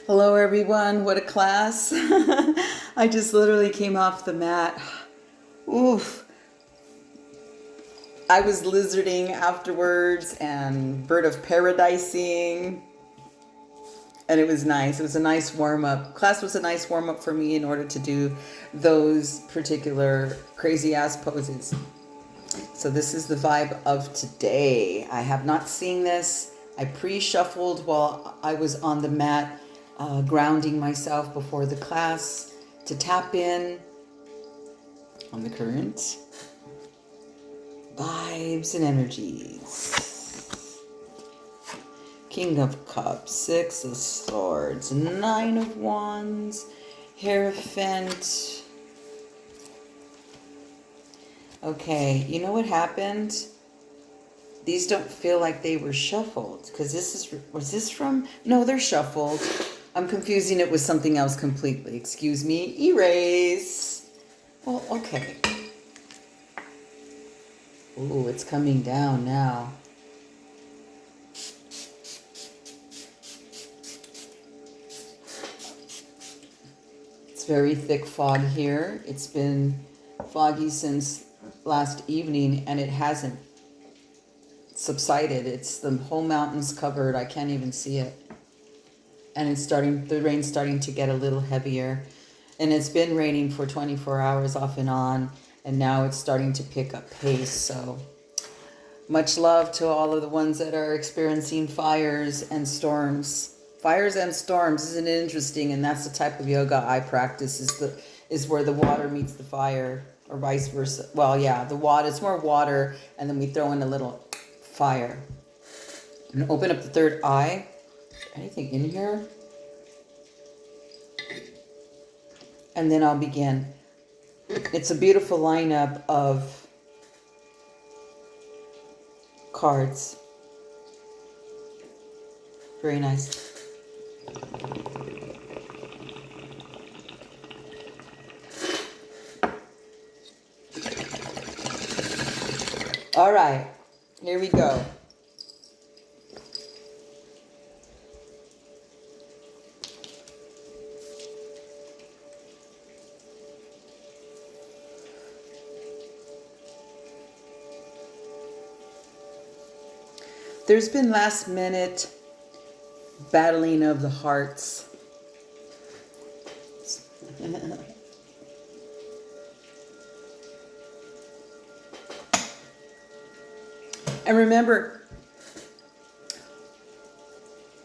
Hello everyone, what a class. I just literally came off the mat. Oof. I was lizarding afterwards and bird of paradising. And it was nice. It was a nice warm-up. Class was a nice warm-up for me in order to do those particular crazy ass poses. So this is the vibe of today. I have not seen this. I pre-shuffled while I was on the mat, grounding myself before the class to tap in on the current vibes and energies. King of Cups, Six of Swords, Nine of Wands, Hierophant. Okay, you know what happened? These don't feel like they were shuffled, because was this from? No, they're shuffled. I'm confusing it with something else completely. Excuse me. Erase. Well, okay. Ooh, it's coming down now. It's very thick fog here. It's been foggy since last evening, and it hasn't subsided. It's the whole mountain's covered. I can't even see it. And it's the rain's starting to get a little heavier. And it's been raining for 24 hours off and on, and now it's starting to pick up pace. So much love to all of the ones that are experiencing fires and storms. Fires and storms, isn't it interesting? And that's the type of yoga I practice, is where the water meets the fire, or vice versa. Well, yeah, the water, it's more water, and then we throw in a little fire. I'm gonna open up the third eye. Anything in here? And then I'll begin. It's a beautiful lineup of cards. Very nice. All right, here we go. There's been last minute battling of the hearts. And remember,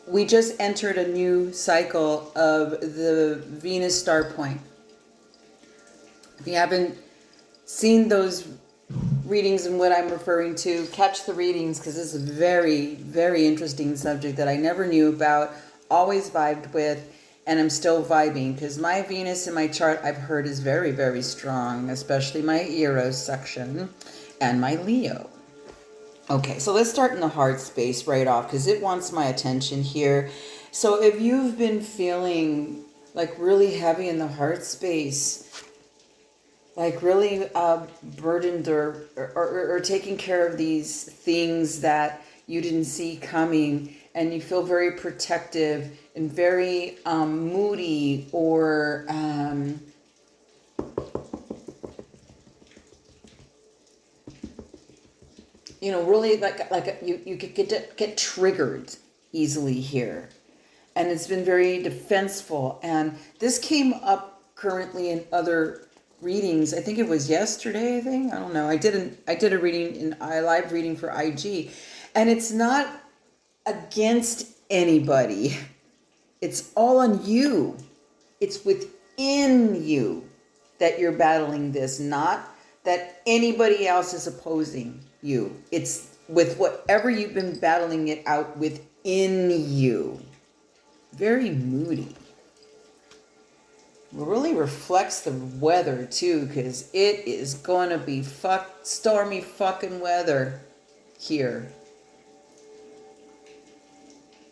we just entered a new cycle of the Venus star point. If you haven't seen those readings and what I'm referring to, catch the readings, because this is a very, very interesting subject that I never knew about, always vibed with, and I'm still vibing, because my Venus in my chart, I've heard, is very, very strong, especially my Eros section and my Leo. Okay, so let's start in the heart space right off, because it wants my attention here. So if you've been feeling like really heavy in the heart space, like really burdened or taking care of these things that you didn't see coming, and you feel very protective and very moody, or you know, really like you could get triggered easily here, and it's been very defenseful. And this came up currently in other readings. I think it was yesterday. I don't know. I did a reading in a live reading for IG, and it's not against anybody. It's all on you. It's within you that you're battling this, not that anybody else is opposing you. It's with whatever you've been battling it out within you. Very moody. Really reflects the weather too, because it is going to be stormy fucking weather here.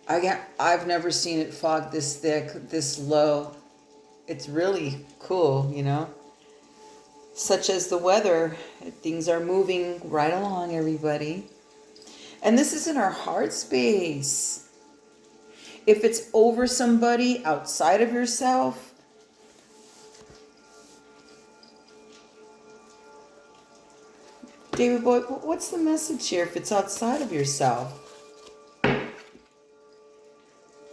I've never seen it fog this thick, this low. It's really cool, you know. Such as the weather, things are moving right along, everybody. And this is in our heart space. If it's over somebody outside of yourself, David Boy, what's the message here if it's outside of yourself?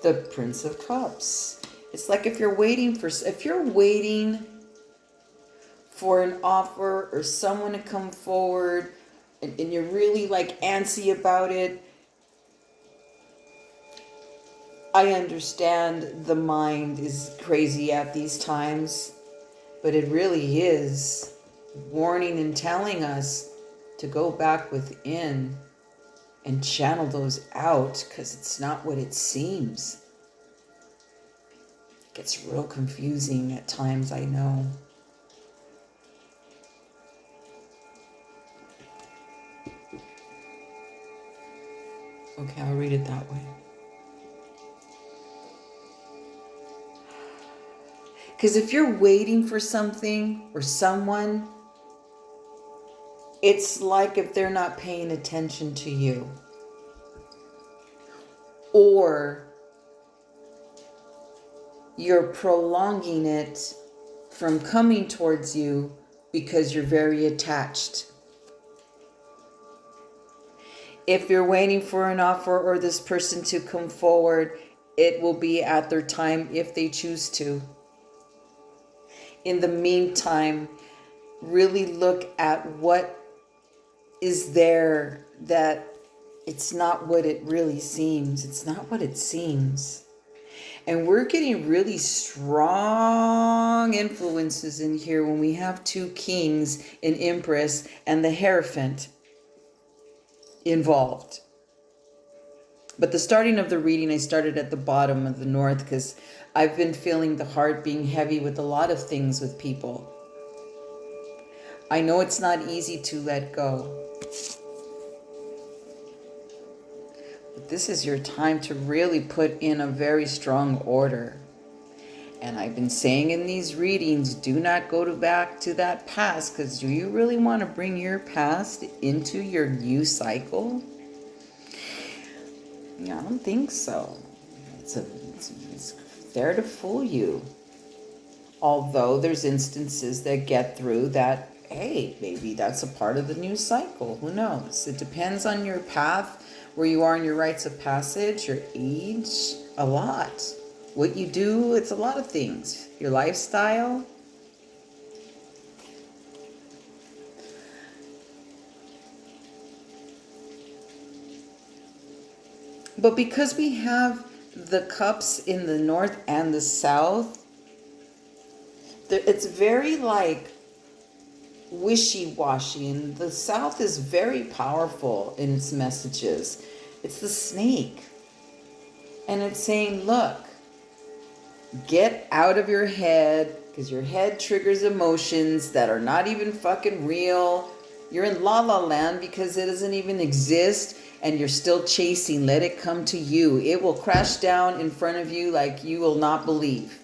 The Prince of Cups. It's like if you're waiting for an offer or someone to come forward and you're really like antsy about it, I understand the mind is crazy at these times, but it really is warning and telling us to go back within and channel those out, because it's not what it seems. It gets real confusing at times, I know. Okay, I'll read it that way. Because if you're waiting for something or someone, it's like if they're not paying attention to you. Or you're prolonging it from coming towards you because you're very attached. If you're waiting for an offer or this person to come forward, it will be at their time if they choose to. In the meantime, really look at what is there, that it's not what it really seems. It's not what it seems. And we're getting really strong influences in here when we have two kings, an empress, and the Hierophant involved. But the starting of the reading, I started at the bottom of the north because I've been feeling the heart being heavy with a lot of things with people. I know it's not easy to let go. But this is your time to really put in a very strong order. And I've been saying in these readings, do not go back to that past, because do you really want to bring your past into your new cycle? Yeah, I don't think so. It's there to fool you. Although there's instances that get through that, hey, maybe that's a part of the new cycle. Who knows? It depends on your path, where you are in your rites of passage, your age, a lot. What you do, it's a lot of things. Your lifestyle. But because we have the cups in the north and the south, it's very like wishy-washy, and the south is very powerful in its messages. It's the snake, and it's saying, look, get out of your head, because your head triggers emotions that are not even fucking real. You're in la la land because it doesn't even exist, and you're still chasing. Let it come to you. It will crash down in front of you like you will not believe.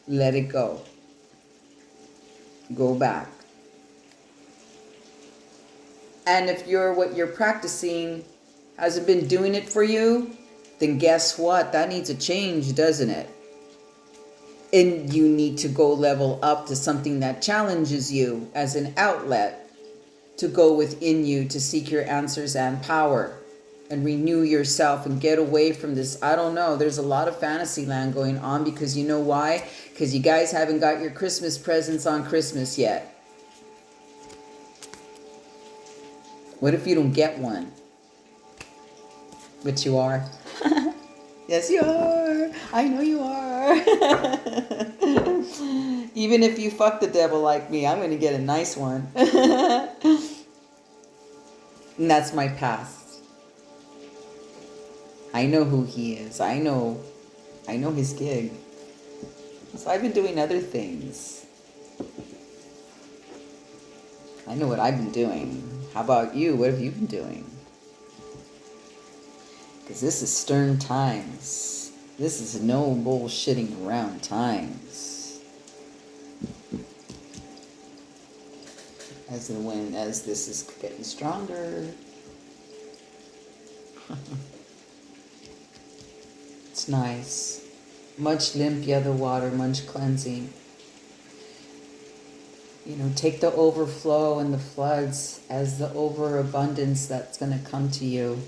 Let it go. Go back. And if what you're practicing hasn't been doing it for you, then guess what? That needs a change, doesn't it? And you need to go level up to something that challenges you as an outlet to go within you to seek your answers and power and renew yourself and get away from this. I don't know. There's a lot of fantasy land going on, because you know why? Because you guys haven't got your Christmas presents on Christmas yet. What if you don't get one? But you are. Yes, you are. I know you are. Even if you fuck the devil like me, I'm going to get a nice one. And that's my past. I know who he is. I know his gig. So I've been doing other things. I know what I've been doing. How about you? What have you been doing? Because this is stern times. This is no bullshitting around times. As this is getting stronger. It's It's nice. Much limpia the water, much cleansing. Take the overflow and the floods as the overabundance that's going to come to you.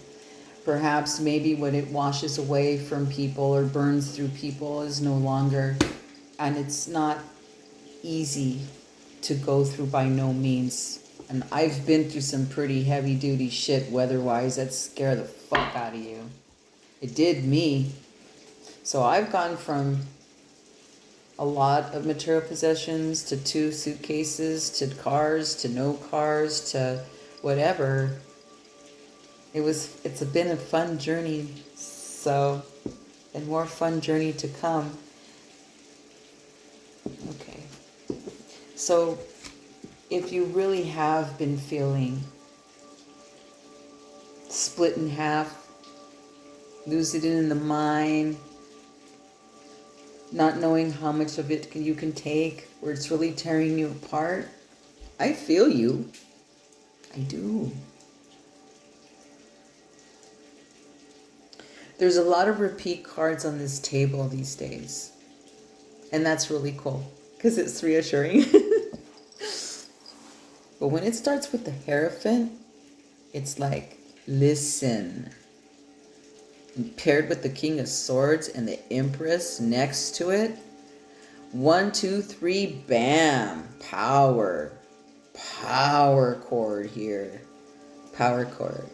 Perhaps maybe when it washes away from people or burns through people is no longer, and it's not easy to go through by no means. And I've been through some pretty heavy duty shit weather-wise that scare the fuck out of you. It did me. So I've gone from a lot of material possessions to 2 suitcases to cars to no cars to whatever. It's been a fun journey. So, and more fun journey to come. Okay. So, if you really have been feeling split in half, losing it in the mind, not knowing how much of it you can take, or it's really tearing you apart, I feel you. I do. There's a lot of repeat cards on this table these days. And that's really cool, because it's reassuring. But when it starts with the Hierophant, it's like, listen. And paired with the King of Swords and the Empress next to it. 1, 2, 3, bam. Power. Power chord here. Power chord.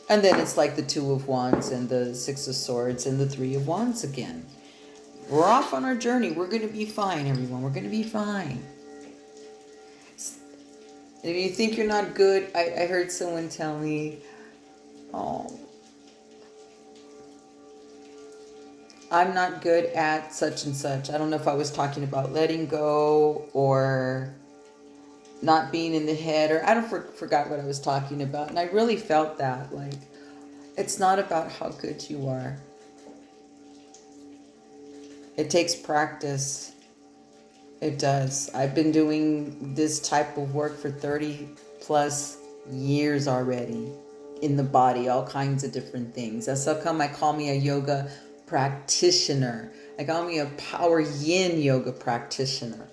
And then it's like the 2 of Wands and the 6 of Swords and the 3 of Wands again. We're off on our journey. We're going to be fine, everyone. We're going to be fine. And if you think you're not good, I heard someone tell me, oh, I'm not good at such and such. I don't know if I was talking about letting go or not being in the head, or I forgot what I was talking about. And I really felt that, like, it's not about how good you are. It takes practice. It does. I've been doing this type of work for 30 plus years already in the body, all kinds of different things. That's how come I call me a yoga practitioner. I call me a power yin yoga practitioner.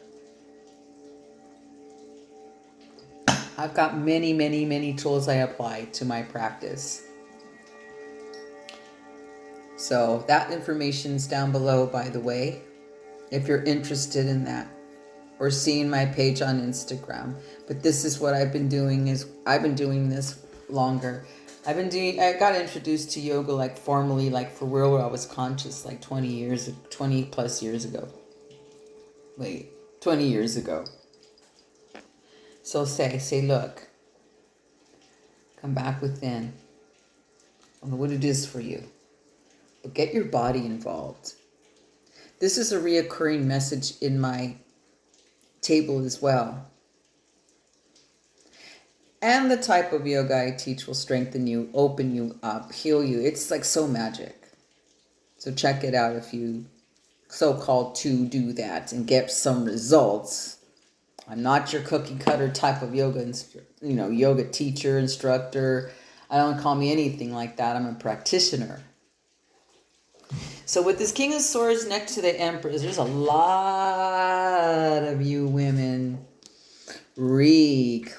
I've got many, many, many tools I apply to my practice. So that information's down below, by the way, if you're interested in that, or seeing my page on Instagram. But this is what I've been doing, is I've been doing this longer. I got introduced to yoga like formally, like for real, where I was conscious like 20 plus years ago. 20 years ago. So say, look, come back within. I don't know what it is for you, but get your body involved. This is a reoccurring message in my table as well. And the type of yoga I teach will strengthen you, open you up, heal you. It's like so magic. So check it out if you so-called to do that and get some results. I'm not your cookie cutter type of yoga, yoga teacher, instructor. I don't call me anything like that. I'm a practitioner. So with this King of Swords next to the Empress, there's a lot of you women reclaiming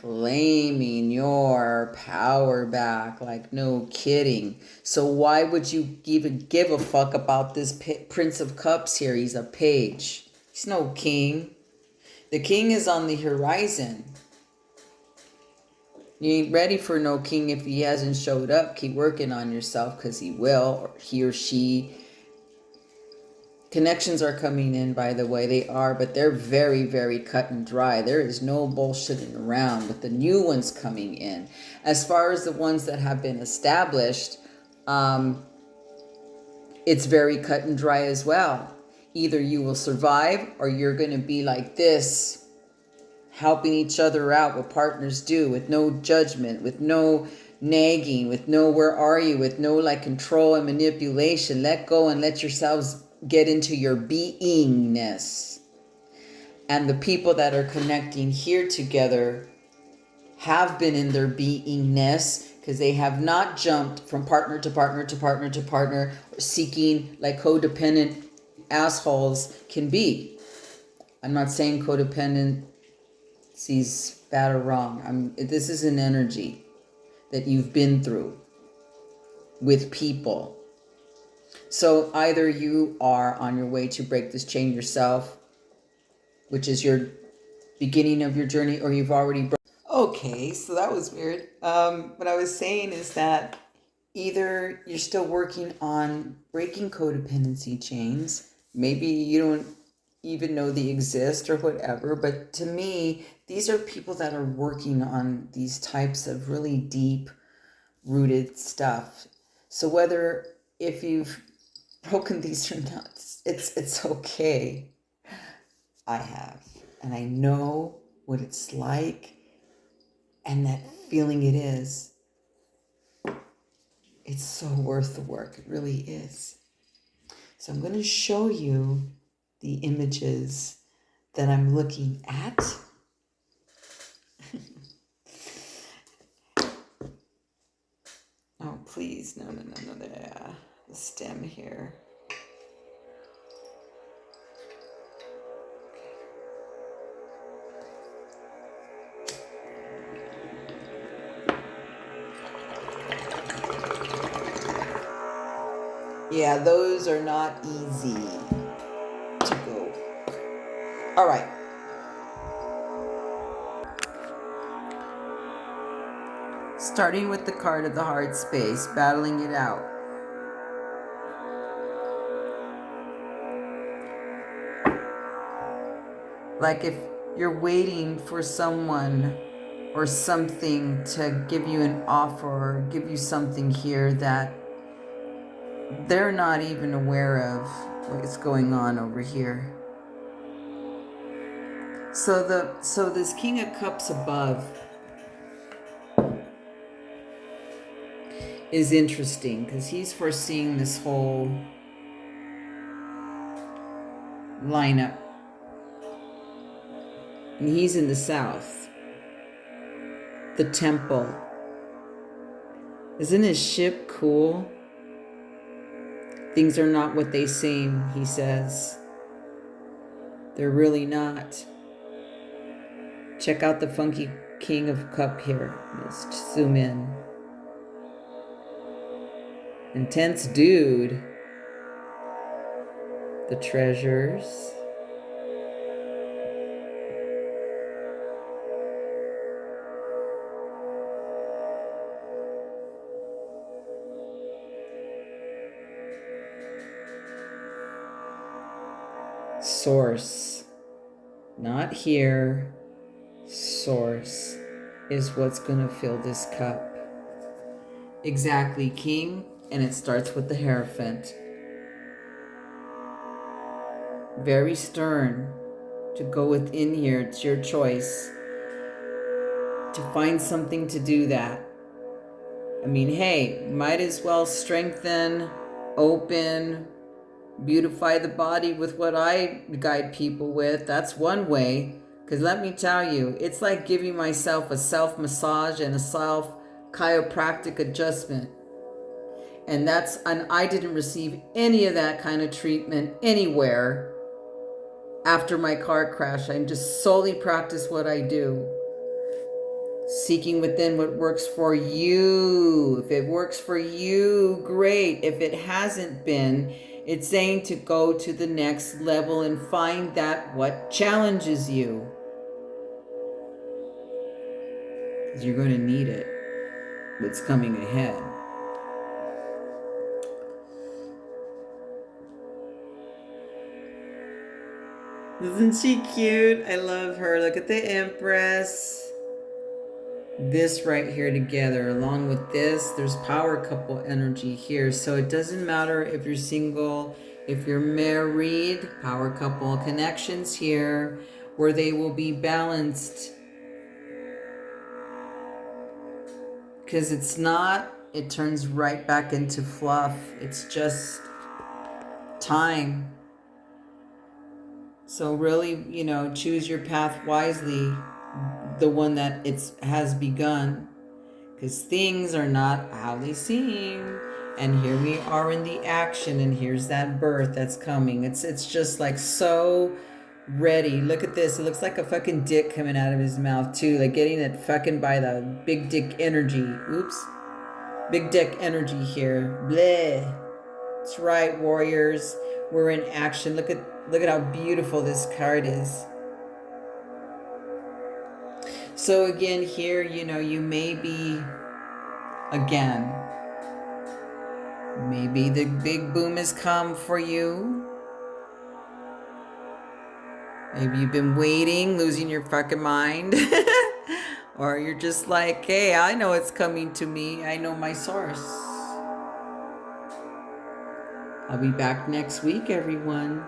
your power back, like no kidding. So why would you even give a fuck about this Prince of Cups here? He's a page. He's no king. The king is on the horizon. You ain't ready for no king if he hasn't showed up. Keep working on yourself, because he will, or he or she. Connections are coming in, by the way. They are, but they're very, very cut and dry. There is no bullshitting around with the new ones coming in. As far as the ones that have been established, it's very cut and dry as well. Either you will survive, or you're going to be like this, helping each other out, what partners do, with no judgment, with no nagging, with no where are you, with no like control and manipulation. Let go and let yourselves get into your beingness. And the people that are connecting here together have been in their beingness, because they have not jumped from partner to partner to partner to partner, seeking like codependent assholes can be. I'm not saying codependency's bad or wrong. This is an energy that you've been through with people. So either you are on your way to break this chain yourself, which is your beginning of your journey, or you've already broken. Okay, so that was weird. What I was saying is that either you're still working on breaking codependency chains, maybe you don't even know they exist or whatever, but to me, these are people that are working on these types of really deep rooted stuff. So whether if you've broken these or not, it's okay. I have, and I know what it's like, and that feeling it is. It's so worth the work. It really is. So I'm going to show you the images that I'm looking at. Oh, please. No. The stem here. Yeah, those are not easy to go. All right. Starting with the card of the heart space, battling it out. Like if you're waiting for someone or something to give you an offer or give you something here that they're not even aware of what's going on over here. So this King of Cups above is interesting because he's foreseeing this whole lineup. And he's in the south. The temple. Isn't his ship cool? Things are not what they seem, he says. They're really not. Check out the funky King of Cup here. Let's zoom in. Intense dude. The treasures. Source. Not here. Source is what's going to fill this cup. Exactly, King, and it starts with the Hierophant. Very stern to go within here. It's your choice to find something to do that. I mean, hey, might as well strengthen, open, beautify the body with what I guide people with. That's one way. Because let me tell you, it's like giving myself a self-massage and a self-chiropractic adjustment. And I didn't receive any of that kind of treatment anywhere after my car crash. I just solely practice what I do. Seeking within what works for you. If it works for you, great. If it hasn't been, it's saying to go to the next level and find that what challenges you. Because you're going to need it. What's coming ahead. Isn't she cute? I love her. Look at the Empress. This right here together, along with this, there's power couple energy here. So it doesn't matter if you're single, if you're married, power couple connections here, where they will be balanced. Because it's not, it turns right back into fluff. It's just time. So really, choose your path wisely, the one that has begun. because things are not how they seem. And here we are in the action, and here's that birth that's coming. It's just like so ready. Look at this. It looks like a fucking dick coming out of his mouth too, like getting it fucking by the big dick energy. Oops. Big dick energy here. Bleh. That's right, warriors. We're in action. Look at how beautiful this card is. So again, here, you may be, again, maybe the big boom has come for you. Maybe you've been waiting, losing your fucking mind. Or you're just like, hey, I know it's coming to me. I know my source. I'll be back next week, everyone.